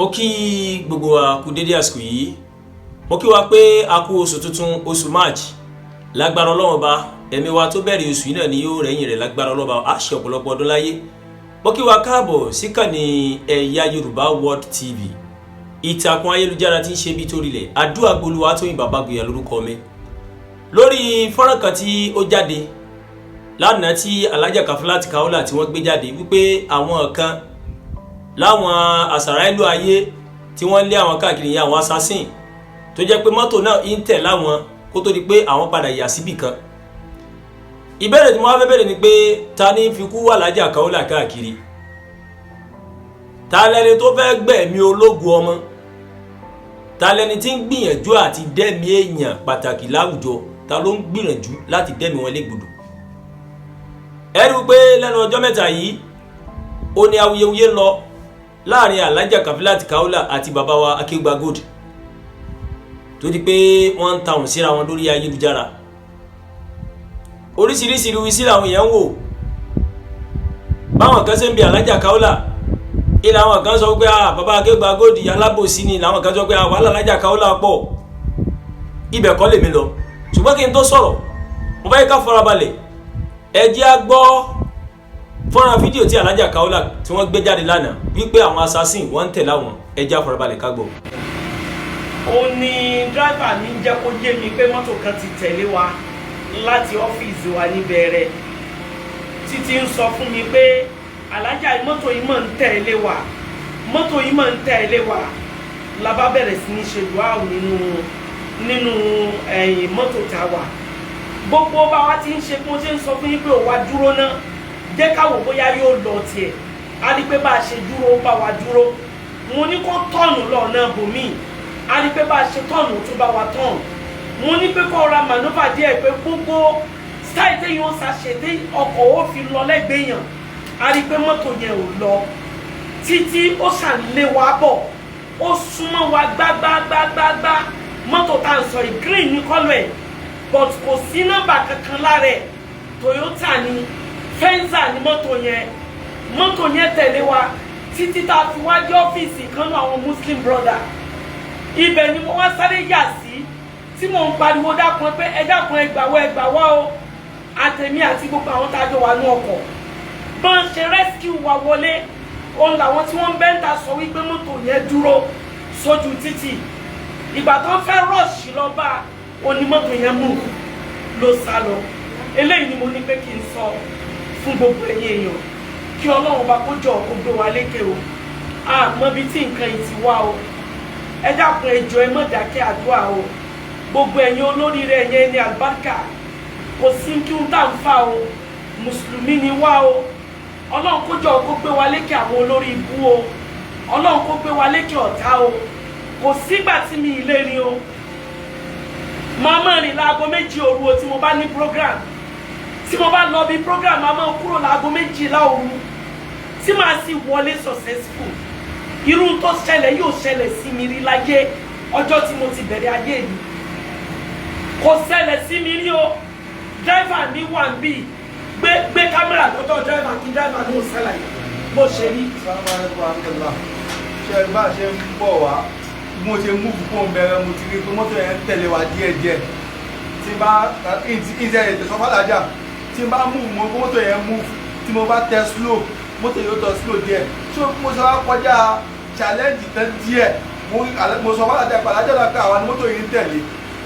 mo kí gbogbo wa kú dédé àsìkò yìí. Mo kí wa pé a kú oṣù tuntun, oṣù March. Lágbára Ọlọ́run ba ẹ̀mí wa tó bẹ̀rẹ̀ oṣù yìí náà ni yóò rẹ́yìn rẹ̀ lágbára Ọlọ́run ba á ṣe ọ̀pọ̀lọpọ̀ ọdún láyé. Mo kí wa káàbọ̀ sí ìkànnì Ẹ̀yà Yorùbá World TV. Ìtàkùn ayélujára tí ń ṣe bí torílẹ̀. Adúàgbòlúwa Tóyìn Bàbágboyà lórúkọ mi. Lórí fọ́nrán kan tí ó jáde lánàá tí Alhaja Kafilat Kaola tí wọ́n gbé jáde wípé àwọn kan láwọn àṣàrà ìlú ayé tí wọ́n lé àwọn káàkiri yẹn àwọn assassin tó jẹ́ pé mọ́tò náà ń tẹ̀ láwọn kó tó di pé àwọn padà yà síbì kan. Ìbéèrè tí mo wá fẹ́ bẹ̀rẹ̀ ni pé ta ni fi kú Alhaja Kaola káàkiri? Ta lẹni tó fẹ́ gbẹ̀mí ológun ọmọ? Ta lẹni tí ń gbìyànjú àti dẹ́mi èèyàn pàtàkì láwùjọ? Ta ló ń gbìyànjú láti dẹ́mi wọn légbodò? Ẹ rí pé lẹ́nu ọjọ́ mẹ́ta yìí ó ní awuyewuye lọ láàrin Alhaja Kafilat Kaola àti bàbá wa Akeugba Gold tó di pé wọ́n ń tàwọn síra wọn lórí ayélujára. Oríṣiríṣi ìrúwísí làwọn èèyàn ń wò. Báwọn kan ṣe ń bi Alhaja Kaola, ilé àwọn kan sọ pé bàbá Akeugba Gold alábòsí ni, làwọn kan sọ pé wàhálà Alhaja Kaola pọ̀. Ibẹ̀ kọ́ lèmi lọ. Ṣùgbọ́n kí n tó sọ̀rọ̀, mo fẹ́ ká farabalẹ̀. Ẹ jẹ́ á gbọ́ fọ́nrán fídíò tí Alhaja Kaola tí wọ́n gbé jáde lánàá wípé àwọn assassin wọ́n ń tẹ̀lé àwọn. Ẹ jẹ́ á farabalẹ̀ ká gbọ́. Ó ní dráìvà ní jẹ́ kó yé mi pé mọ́tò kan ti tẹ̀lé wa láti ọ́fíìsì wa níbẹ̀rẹ̀ títí ń sọ fún mi pé Alhaja mọ́tò yìí máa ń tẹ̀lé wa, mọ́tò yìí máa ń tẹ̀lé wa. La bá bẹ̀rẹ̀ sí ní ṣe dùá nínú ẹ̀yìn mọ́tò tá a wà. Gbogbo bá wa ti ń ṣe bí wọ́n ṣe ń sọ fún yín pé ó wá dúró náà, jẹ́ ká wò bóyá yóò lọ tiẹ̀. A rí pé bá a ṣe dúró ó bá wa dúró. Mo ní kó tọ̀nù lọ́nà bòmíì. A rí pé bá a ṣe tọ̀nù tó bá wa tọ̀nù. Mo ní pé kó ra mànúfà díẹ̀ pé gbogbo stáì téyàn ó ṣàṣeté ọkọ̀ ó fi lọ lẹ́gbẹ̀ẹ́ yàn. A rí pé mọ́tò yẹn ò lọ títí ó ṣàlè wa bọ̀. Ó súnmọ́ wa gbágbágbágbá. Mọ́tò tá à ń sọ yìí green ní kọ́lọ̀ ẹ̀, but kò sí nọ́mbà kankan lára ẹ̀. Toyota ni, Venza ni mọ́tò yẹn tẹ̀lé wa títí tá a fi wá dé ọ́fíìsì kan náà àwọn Muslim brother. Ibẹ̀ ni mo wá sáré yà sí tí mò ń pariwo dákun pé ẹ dákun ẹ gbà wá o. Àtẹ̀mí àti gbogbo àwọn tá a jọ wà ní ọkọ̀ bá ń ṣe rescue wa wọlé. Òun làwọn tí wọ́n ń bẹ́ńtà sọ wípé mọ́tò yẹn dúró sójú títì. Ìgbà tó ń fẹ́ rush lọ bá onímọ́tò yẹn mú ló sá lọ. Eléyìí ni mo ní pé kí n sọ fún gbogbo ẹ̀yin èèyàn kí Ọlọ́run bá kó jọ kó gbé wa lékè o. Àmọ́ bí tí nǹkan yìí ti wá o. Ẹ dákun ẹ jọ̀ọ́ ẹ má dákẹ́ àdúrà o. Gbogbo ẹ̀yin olóríire ẹ̀yin ẹni àlùbáríkà kò sí kí n tà ń fà o. Mùsùlùmí ni wá o. Ọlọ́run kó jọ kó gbé wa lékè àwọn olórí ibú o. Ọlọ́run kó gbé wa lékè ọ̀tá o. Kò sígbà tí mi ì lè rin o. Màá máa rìn láago 2 òru o tí mo bá ní program. Tí mo bá lọ bí program màá máa kúrò láago 12 òru tí màá sì wọlé successful. Irú tó ṣẹlẹ̀ yóò ṣẹlẹ̀ sí mi rí láyé ọjọ́ tí mo ti bẹ̀rẹ̀ ayé mi. Kò ṣẹlẹ̀ sí mi rí o. Driver ní 1B gbé kámẹ́rà lọ́dọ̀ driver kí driver ní òṣèlè bó ṣe rí. Ṣé bá ṣe ń bọ̀ wá mo ṣe múùfù kó ń bẹ̀rẹ̀ mo ti rí pé mọ́tò yẹn tẹ̀lé wa díẹ̀díẹ̀. Tí bá ìṣẹ̀lẹ̀ ìtẹ̀sọ́ fàdájà tí bá múùfù mo mọ́tò yẹn múùfù tí mo bá tẹ slow mọ́tò yóò tọ slow díẹ̀. Ṣé mo ṣe wá kọjá challenge tán díẹ̀ mo sọ fàdájà pàdájà náà pé àwọn mọ́tò yìí ń tẹ̀lé.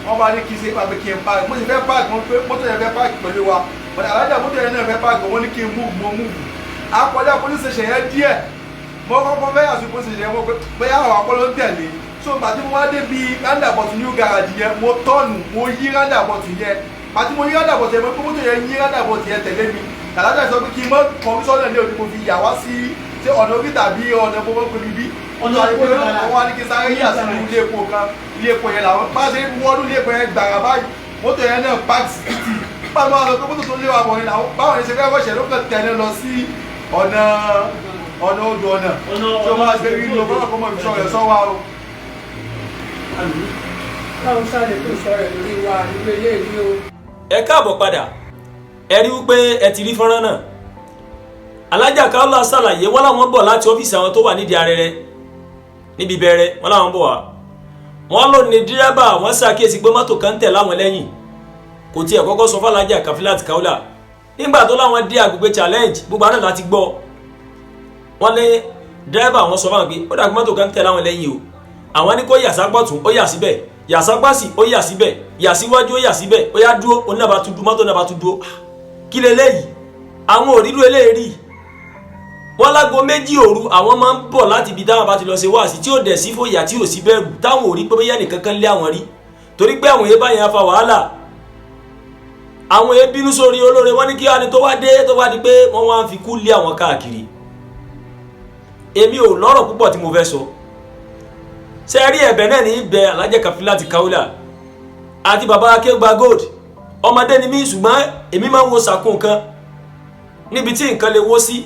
Wọ́n bá ní kí n ṣe pàpẹ kí n park mo sì fẹ́ park mo pé mọ́tò yẹn fẹ́ park pẹ̀lú wa but Alhaja mọ́tò yẹn náà fẹ́ park wọ́n ní kí n move. A kọjá police station yẹn díẹ̀ mo kọ́kọ́ fẹ́ yà sí police station yẹn mo pé bóyá àwọn akọ́lọ́ ń tẹ̀lé. So pàtí mo wá dé bí roundabout new garage yẹn mo tọ́ọ̀nù mo yí roundabout yẹn pàtí mo yí roundabout yẹn mo pé mọ́tò yẹn yí roundabout yẹn tẹ̀lé mi. Alhaja sọ pé kí n mọ kọmíṣọ́nà ní òní mo fi yà wá sí ṣé ọ̀nà orí tàbí ọ̀nà gbogbo pé bíbí. Ọ̀nà àìpé wọn wá ní kí sáré yà sínú ilé epo kan. Ilé epo yẹn làwọn bá ṣe wọ́ọ́dún ilé epo yẹn gbàrà báyìí mọ́tò yẹn náà park sí títì. Báwo ni wọ́n sọ pé mọ́tò tó lé wa bọ̀ ni làwọn báwọn ní ṣe fẹ́ wọ́ṣẹ̀ ló kàn tẹ̀lé lọ sí ọ̀nà odò ọ̀nà tó máa ṣe rí lọ bọ́lá kọ́mọ ìṣọ́ rẹ̀ sọ́wọ́ o. Káwọn sáré tó sọ rẹ̀ lórí wa nílé ilé ìlú o. Ẹ káàbọ̀ padà. Ẹ rí wípé ẹ ti rí fọ́nrán náà. Alhaja Kaola ṣàlàyé wọ́n láwọn bọ̀ láti ọ́fíìsì àwọn tó wà nídìí arẹrẹ níbi bẹ̀rẹ̀ wọn làwọn bọ̀ wá wọn lò ní dírẹ́bà wọn ṣàkíyèsí pé mọ́tò kan tẹ̀ láwọn lẹ́yìn kò tiẹ̀ kọ́kọ́ sọ fàlájà Kafilat Kaula nígbà tó láwọn dé àgbègbè challenge gbogbo àná láti gbọ́ wọn ní dírẹ́bà wọn sọ fáwọn pé ó dàgbé mọ́tò kan tẹ̀ láwọn lẹ́yìn o àwọn ní kó yàsápọ̀tún ó yà síbẹ̀ yàsápàsì ó yà síbẹ̀ yàsíwájú ó yà síbẹ̀ ó yà dúró onídàbà tún dúró mọ́tò náà tún dúró kí leléyìí àwọn òrírú eléyìí wọn lágo méjì òru àwọn máa ń bọ̀ láti ibi táwọn bá ti lọ ṣe wáàsí tí ó dẹ̀ sí fòyà tí ò sí bẹ̀rù táwọn ò rí pé bóyá nìkan kan lé àwọn rí torí pé àwọn èèbá yẹn fa wàhálà àwọn èébínú sórí olóore wọn ní kí wani tó wá dé tó wá di pé wọn wá ń fi kú lé àwọn káàkiri èmi ò lọ́rọ̀ púpọ̀ tí mo fẹ́ sọ ṣe rí ẹ̀bẹ̀ náà ní ibẹ̀ Alhaja Kafilat Kaula àti bàbá Akeugba Gold ọmọdé ni mí ṣùgbọ́n èmi máa ń wo sàkún nǹkan níbi tí nǹkan lè wó sí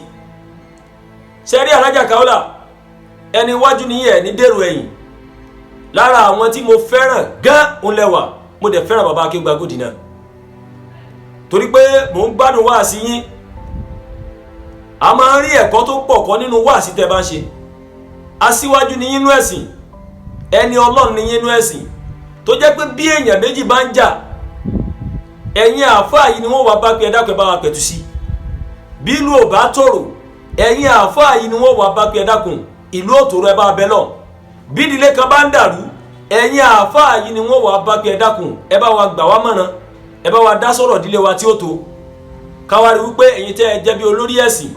ṣe rí Alhaja Kaula ẹni iwájú ní ẹ̀ ní dèrò ẹ̀yìn lára àwọn tí mo fẹ́ràn gan òun lẹ́wà mo dẹ̀ fẹ́ràn bàbá Akeugba Gold náà torí pé mò ń gbádùn wáàsí yín a máa ń rí ẹ̀kọ́ tó pọ̀ kọ́ nínú wáàsí tẹ́ bá ń ṣe aṣíwájú ní yínú ẹ̀sìn ẹni Ọlọ́run ní yínú ẹ̀sìn tó jẹ́ pé bí èèyàn méjì bá ń jà ẹ̀yin àáfàá yìí ni wọ́n wá bá pé ẹ̀dá pẹ̀ bá wa pẹ̀tù sí bí ìlú ò bá tòrò ẹ̀yin àáfàá yìí ni wọ́n wá bá pé ẹ̀dá kùn ìlú ò tòrò ẹ bá bẹ lọ bí ìdílé kan bá ń dàrú ẹ̀yin àáfàá yìí ni wọ́n wá bá pé ẹ̀dá kùn ẹ bá wa gbà wá mọ̀nà ẹ bá wa dá sọ̀rọ̀ ìdílé wa tí ó tó káwárí wípé ẹ̀yin tẹ́ ẹ jẹ́ bí olórí ẹ̀sìn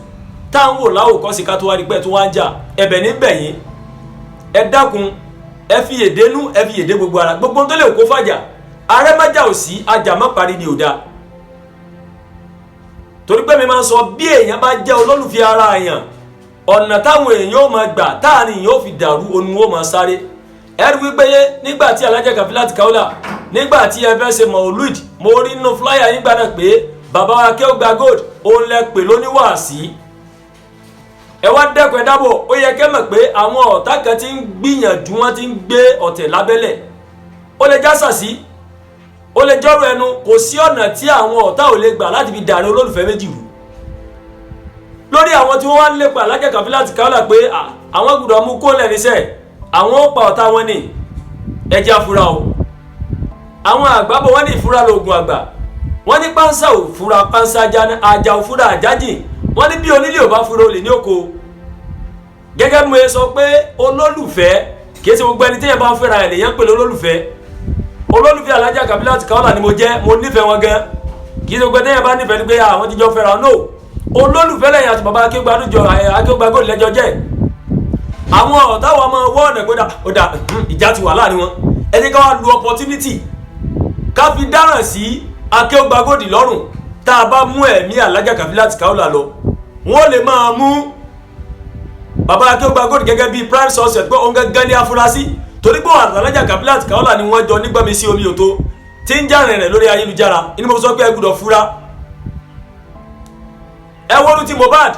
táwọn wò láwòkọ́sí ká tó wá rí pẹ́ tó wá ń jà ẹ̀bẹ̀ níbẹ̀ yín ẹ dákun ẹ fi èdè nú ẹ fi èdè gbogbo ara gbogbo tó lè kó fàjà arẹ́májà ò sí ajá má parí ni ò dáa torí pé mi máa ń sọ bí èèyàn bá jẹ́ olólùfẹ́ ara èèyàn ọ̀nà táwọn èèyàn ó máa gbà táàrin èèyàn ó fi dàrú onú ó máa sáré ẹ rí wípé nígbà tí Alhaja Kafilat Kaula nígbà tí ẹ fẹ́ ṣe Maulud mo rí nínú flyer nígbà náà pé bàbá Akeugba Gold òun lẹ pè lóníwàásí ẹ wá dẹ́kun ẹ dábọ̀ ó yẹ kẹ́ mọ̀ pé àwọn ọ̀tá kan ti ń gbìyànjú wọn ti ń gbé ọ̀tẹ̀ lábẹ́lẹ̀ ó lè já sàsí ó lè jọ́rọ̀ ẹnu kò sí ọ̀nà tí àwọn ọ̀tá ò lè gbà láti fi dàrin olólùfẹ́ méjì rú lórí àwọn tí wọ́n wá ń lépa Alhaja Kafilat Kaula pé àwọn gbọ́dọ̀ mú kó lẹ́nisẹ́ àwọn ó pa ọ̀tá wọn ní ẹjẹ́ afura o àwọn àgbàbọ̀ wọ́n ní ìfura lóògùn àgbà wọ́n ní pánsá ò fura pánsá ajá ò fura àjájì wọ́n ní bí onílé ò bá fura olè ní oko gẹ́gẹ́ bí mo sọ pé olólùfẹ́ kìí ṣe gbogbo ẹni tí yẹn bá ń fẹ́ra ẹ̀ lèyàn pẹ̀lú olólùfẹ́ Alhaja Kafilat Kaula ni mo jẹ́ mo nífẹ̀ẹ́ wọn gan kìí ṣe gbogbo ẹni tí yẹn bá nífẹ̀ẹ́ ni pé àwọn jíjọ fẹ́ra no olólùfẹ́ lẹ́yìn àti bàbá Akeugba Gold lẹ́jọ́ jẹ́ àwọn ọ̀tá wa máa wọ́ ọ̀nà gbọ́dà ọ̀dà ìjà ti wà láàrin wọn ẹni ká wá lu opportunity ká fi dáràn sí Akeugba Gold lọ́rùn tá a bá mú ẹ̀mí Alhaja Kafilat Kaula lọ wọ́n lè máa mú bàbá Akeugba Gold gẹ́gẹ́ bíi prime suspect pé òun gẹ́gẹ́ ní afurasí torí pé Alhaja Kafilat Kaula ni wọ́n jọ nígbàmí sí omi òtó tí ń jà rìnrìn lórí ayélujára inú mo sọ pé ẹ gbọ́dọ̀ fura ẹ wọ́n ti Mohbad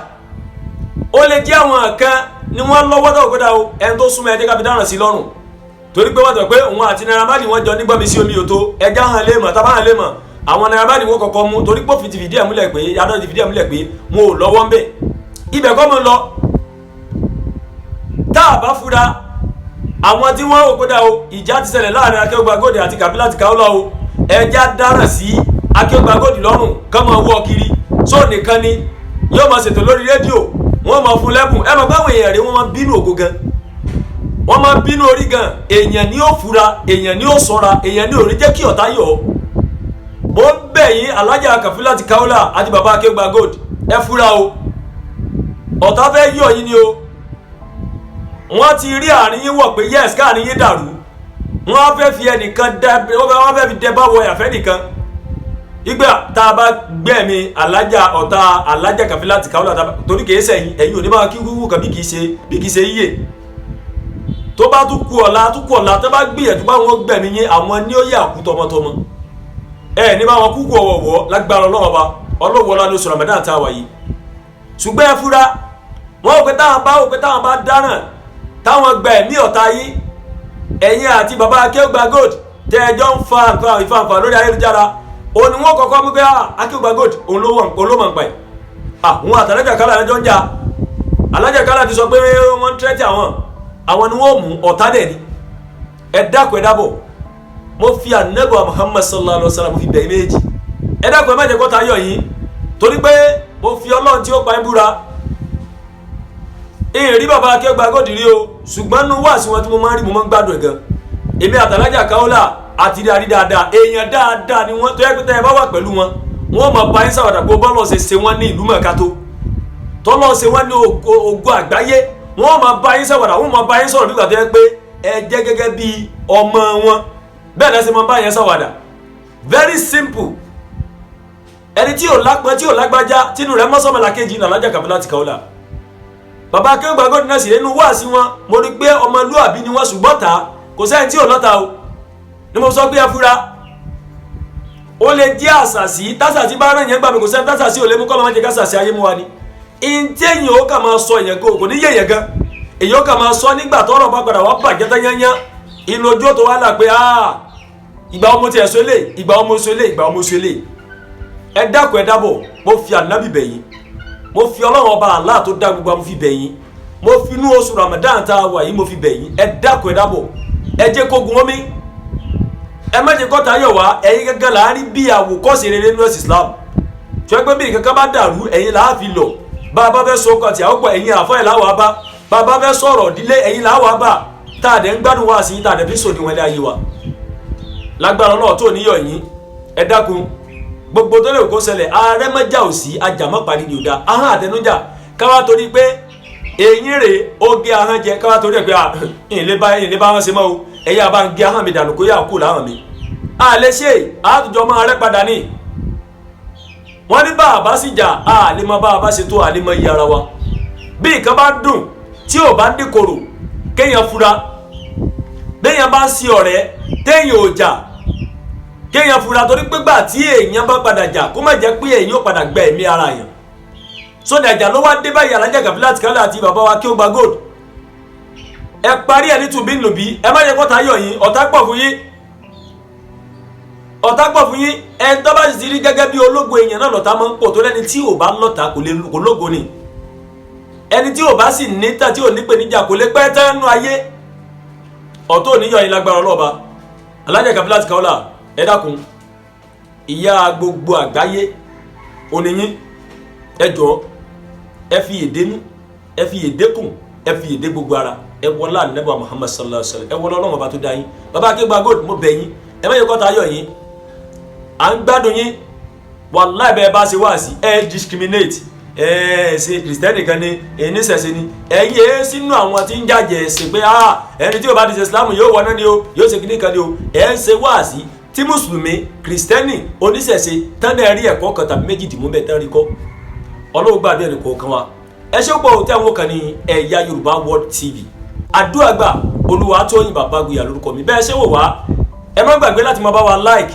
ó lè jẹ́ àwọn kan ni wọ́n lọ́wọ́ tó gbọ́dọ̀ o ẹni tó súnmọ́ ẹjẹ́ ká fi dáràn sí lọ́rùn torí pé wọ́n tọ̀ pé òun àti Naira Marley wọ́n jọ nígbàmí sí omi òtó ẹja hàn lè mọ̀ tábà hàn lè mọ̀ àwọn Naira Marley wọ́n kọ́kọ́ mú torí pé òfin ti fìdí ẹ̀ múlẹ̀ pé adọ́ ti fìdí ẹ̀ múlẹ̀ pé wọn ò lọ́wọ́ ń bẹ̀ ibẹ̀ kọ́ mọ́ lọ tá a bá fura àwọn tí wọ́n ò gbọ́dọ̀ o ìjà ti ṣẹlẹ̀ láàrin Akeugba Gold àti Kafilat Kaula o ẹja dáràn sí Akeugba Gold lọ́rùn kọ́ mọ́ wọ́ kiri só nìkan ni yóò máa ṣètò lórí rédíò wọ́n máa fún lẹ́bùn ẹ máa báwọn èèyàn rẹ̀ wọ́n máa bínú ògo gan wọ́n máa bínú orí gan èèyàn ni ó fura èèyàn ni ó ṣọ́ra èèyàn ni ò ní jẹ́ kí ọ̀tá yọ̀ ọ́ bó ń bẹ̀ yín Alhaja Kafilat Kaula àti bàbá Akeugba Gold ẹ fura o ọ̀tá fẹ́ yọ̀ yín ni o wọ́n ti rí àárín yín wọ̀ pé yes káàrin yín dàrú wọ́n á fẹ́ fi ẹnìkan wọ́n fẹ́ fi dẹ bá wọ ẹ̀fẹ́ nìkan ìgbà tá a bá gbẹ̀mí Alhaja Kafilat Kaula torí kìí sẹ́yìn ẹ̀yin ò ní máa kí wúwú kan bí kìí ṣe yíyè tó bá tún kú ọ̀la tó bá gbìyànjú bá wọn gbẹ̀mí yín àwọn ní ó yà kú tọmọtọmọ ẹ ní bá wọn kúkú ọ̀wọ̀wọ̀ lágbára ọlọ́wọ́ lánàá oṣù Ramadan tá a wà yìí ṣùgbọ́n ẹ fura wọn ò pé táwọn bá dáràn táwọn gba ẹ̀mí ọ̀tá yìí ẹ̀yin àti bàbá Akeugba Gold tẹ́ ẹjọ́ ń fa ìfàǹfà lórí ayélujára òun ni wọ́n kọ́kọ́ mú pé Akeugba Gold òun ló mọ̀ ń pa ẹ̀ àwọn àti Alhaja Kaula lẹ́jọ́ ń jà Alhaja Kaula ti sọ pé wọ́n ń tẹ́tí àwọn ni wọ́n mú ọ̀tá dẹ̀ ni ẹ dákun ẹ dábọ̀ mo fi ànábì Muhammad sallallahu alaihi wasallam mo fi bẹ̀ méjì ẹ dákun ẹ má jẹ́ kó ta yọ̀ yín torí pé mo fi Ọlọ́run tí ó pa ń búra èrí bàbá Akeugba Gold rí o ṣùgbọ́n nínú wáàsí wọn tí mo máa ń rí mo máa ń gbádùn ẹ̀ gan èmi àtàlájà Kaola àti rí dáadáa èèyàn dáadáa ni wọ́n tó yẹ pé tẹ́ ẹ bá wà pẹ̀lú wọn wọ́n máa bá yín ṣàwàdà pé bọ́ọ̀lù ṣe wọ́n ní ìlú mọ̀ọ́ká tó tọ́lọ́ ṣe wọ́n ní ògo àgbáyé wọ́n máa bá yín ṣàwàdà wọ́n máa bá yín sọ̀rọ̀ nígbà tó yẹ pé ẹ jẹ́ gẹ́gẹ́ bí ọmọ wọn bẹ́ẹ̀ lẹ́sẹ̀ máa bá yín ṣàwàdà very simple ẹni tí ò lápọn tí ò lágbájá tínú rẹ̀ mọ́sọ́mọ́lá kejì ní Alhaja Kafilat Kaola bàbá Akeugba Gold náà sì nínú wáàsí wọn mo rí pé ọmọlúàbí ni wọ́n ṣùgbọ́n ta kò sẹ́yìn tí ò lọ́ta o ni mo sọ pé ẹ fura ó lè jẹ́ àṣàṣì tásàṣì bá rán yẹn gbà mí kò sẹ́yìn tásàṣì ò lè mú kọ́ lọ́wọ́ jẹ́ kásàṣì ayé mú wa ni ìtẹ̀yìn ó kà máa sọ yẹn kò ní yẹ̀yẹ̀ gan èyí ó kà máa sọ nígbà tọ́rọ̀ bá padà wá bàjẹ́ tán yányán inú ojú tó wá là pé ìgbà ọmọ tiẹ̀ sólè ìgbà ọmọ sólè ìgbà ọmọ sólè ẹ dákun ẹ dábọ̀ mo fi ànábì bẹ̀ yín mo fi Ọlọ́run ọba Allah tó dá gbogbo mo fi bẹ̀ yín mo fi inú oṣù Ramadan tá a wà yìí mo fi bẹ̀ yín ẹ dákun ẹ dábọ̀ ẹ jẹ́ kó gun omi ẹ má jẹ́ kọ́ta yọ̀ wá ẹ̀yin gẹ́gẹ́ láàrin bí àwòkọ́ṣe rere nínú ẹ̀sìn Islam tí wọ́n pẹ́ bí nǹkan kan bá dàrú ẹ̀yin là á fi lọ bá a bá fẹ́ sọ ọkọ̀ tí àwọn pọ̀ ẹ̀yin àfọ́ ẹ̀ láwàá bá bá a bá fẹ́ sọ̀rọ̀ ìdílé ẹ̀yin láwàá bá tá a dẹ̀ ń gbádùn wá sí tá a dẹ̀ fi sòdì wọn lé ayé wa lágbára náà tó níyọ̀ yín ẹ dákun gbogbo tó lè kó ṣẹlẹ̀ ààrẹ mẹ́jà ò sí ajàmọ́ parí ni ò da ahọ́n àtẹnujà káwá torí pé èyí rè oge ahọ́n jẹ káwá torí ẹ̀ pé ìlé bá wọn ṣe mọ́ o ẹ̀yà bá ń gé ahọ́n mi dànù kó yà kú láhàn mi àlẹ́ ṣe àtújọ́ máa rẹ́ padà ní wọ́n ní bá a bá sì jà àlè mọ́ bá a bá ṣe tó àlè mọ́ iye ara wa bí nǹkan bá dùn tí ò bá dín korò kéèyàn fura béèyàn bá ń sí ọ̀rẹ́ téèyàn ò jà kéèyàn fura torí pé gbà tí èèyàn bá padà jà kó má jẹ́ pé èèyàn ò padà gba ẹ̀mí ara yẹn sódà ìjà ló wá dé báyìí Alhaja Kafilat Kaola àti bàbá wa Akeugba Gold ẹ parí ẹ ní tùbí nùbí ẹ má yẹ kọ́ta yọ̀ yín ọ̀tá pọ̀ fún yín ẹ tó bá sì ti rí gẹ́gẹ́ bí ológo èèyàn náà lọ́tà máa ń pọ̀ tó lẹ́ni tí ò bá lọ́tà kò lógo ni ẹni tí ò bá sì níta tí ò ní pè níjà kò lè pẹ́ tẹ́nu ayé ọ̀tọ̀ òníyọ̀ yín lágbára ọlọ́ba Alhaja Kafilat Kaola ẹ dákun ìyá gbogbo àgbáyé oníyín ẹ jọ̀ọ́ ẹ fi èdè nú ẹ fi èdè kùn ẹ fi èdè gbogbo ara ẹ wọlá ànábì Muhammad sallallahu alaihi wasallam ẹ wọlá Ọlọ́run ọba tó dá yín bàbá Akeugba Gold mo bẹ̀ yín ẹ má yẹ kọ́ta yọ̀ yín à ń gbádùn yín wàláhì bẹ́ẹ̀ bá ṣe wá sí ẹ discriminate ẹ ṣe kìrìsìtẹ́nì kan ní ẹníṣẹ̀ṣẹ̀ ni ẹ̀yin ẹ sínú àwọn tí ń jàjẹ́ ẹ̀sìn pé ẹni tí ó bá ti ṣe Islam yóò wọ náà ni o yóò ṣe kíní kan ni o ẹ ń ṣe wá sí tí mùsùlùmí kìrìsìtẹ́nì oníṣẹ̀ṣe tán náà rí ẹ̀kọ́ kan tàbí méjì dìmú bẹ́ẹ̀ tán rí kọ́ Ọlọ́run gbàdúrà ẹnì kọ̀ọ̀kan wa ẹ ṣe pọ̀ tí àwọn kan ní Ẹ̀yà Yorùbá World TV àdúrà gbà Olúwatóyìn Bàbágboyà lórúkọ mi bẹ́ẹ̀ ṣe wò wá ẹ má gbàgbé láti máa bá wa like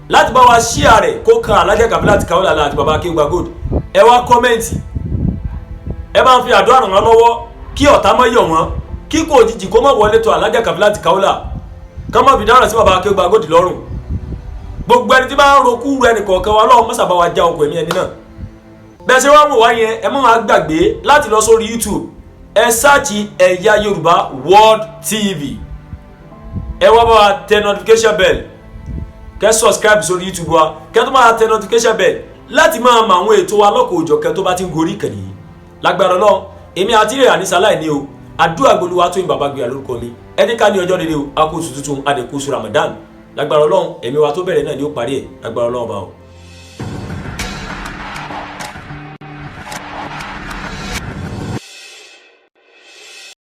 láti bá wa share rẹ̀ kó kan Alhaja Kafilat Kaola àti bàbá Akeugba Gold ẹ wá kọ́mẹ́ǹtì ẹ bá ń fi àdúrà ràn wọ́n lọ́wọ́ kí ọ̀tá má yọ̀ wọ́n kí kò òjijì kó má wọlé tó Alhaja Kafilat Kaola ká má fi dáràn sí bàbá Akeugba Gold lọ́rùn gbogbo ẹni tí bá ń rokú ẹnì kọ̀ọ̀kan wa lọ́wọ́ mọ́sàbá wa já ọkọ̀ ẹ̀mí ẹni náà bẹ́ẹ̀ ṣe wá wò wá yẹn ẹ má máa gbàgbé láti lọ sórí YouTube ẹ sáàtì Ẹ̀yà Yorùbá World TV ẹ wá bá wa tẹ notification bell kẹ́ subscribe sórí YouTube wa kẹ́ tó máa tẹ notification bell láti máa mọ àwọn ètò wa lọ́kọ̀ òjọ̀kẹ́ tó bá ti ń gorí ìkànnì yìí lágbára Ọlọ́run èmi àti rẹ̀ àníṣàláì ní o àdúrà Olúwatóyìn Bàbágboyà lórúkọ mi ẹni ká ní ọjọ́ rere o a kó oṣù tuntun adẹ̀kú oṣù Ramadan lágbára Ọlọ́run èmi wa tó bẹ̀rẹ̀ náà ni ó parí ẹ̀ lágbára Ọlọ́run bá o.